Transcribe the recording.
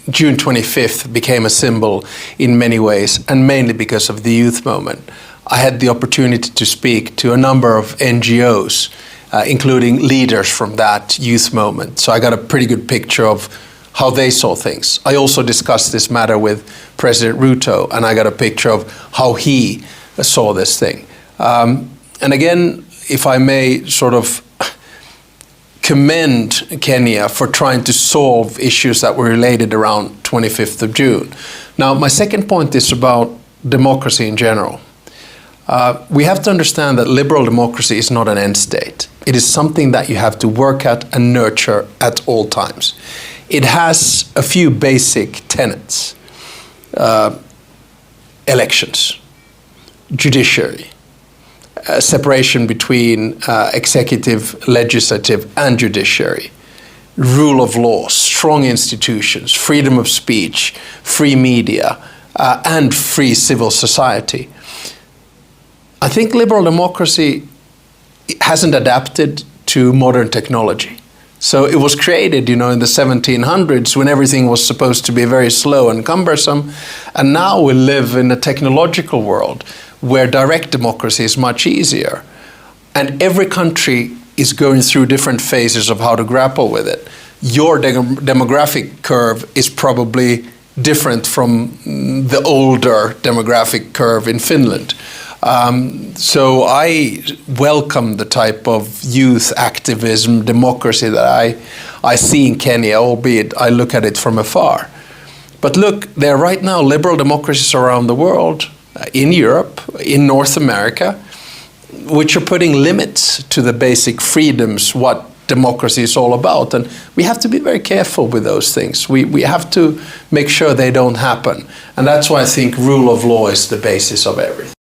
June 25th became a symbol in many ways, and mainly because of the youth movement. I had the opportunity to speak to a number of NGOs, including leaders from that youth movement. So I got a pretty good picture of how they saw things. I also discussed this matter with President Ruto, and I got a picture of how he saw this thing. And again, if I may sort of commend Kenya for trying to solve issues that were related around 25th of June. Now, my second point is about democracy in general. We have to understand that liberal democracy is not an end state. It is something that you have to work at and nurture at all times. It has a few basic tenets. Elections, judiciary, separation between executive, legislative, and judiciary, rule of law, strong institutions, freedom of speech, free media, and free civil society. I think liberal democracy hasn't adapted to modern technology. So it was created, in the 1700s when everything was supposed to be very slow and cumbersome. And now we live in a technological world where direct democracy is much easier. And every country is going through different phases of how to grapple with it. Your demographic curve is probably different from the older demographic curve in Finland. So I welcome the type of youth activism, democracy that I see in Kenya, albeit I look at it from afar. But look, there are right now liberal democracies around the world, in Europe, in North America, which are putting limits to the basic freedoms, what democracy is all about. And we have to be very careful with those things. We have to make sure they don't happen. And that's why I think rule of law is the basis of everything.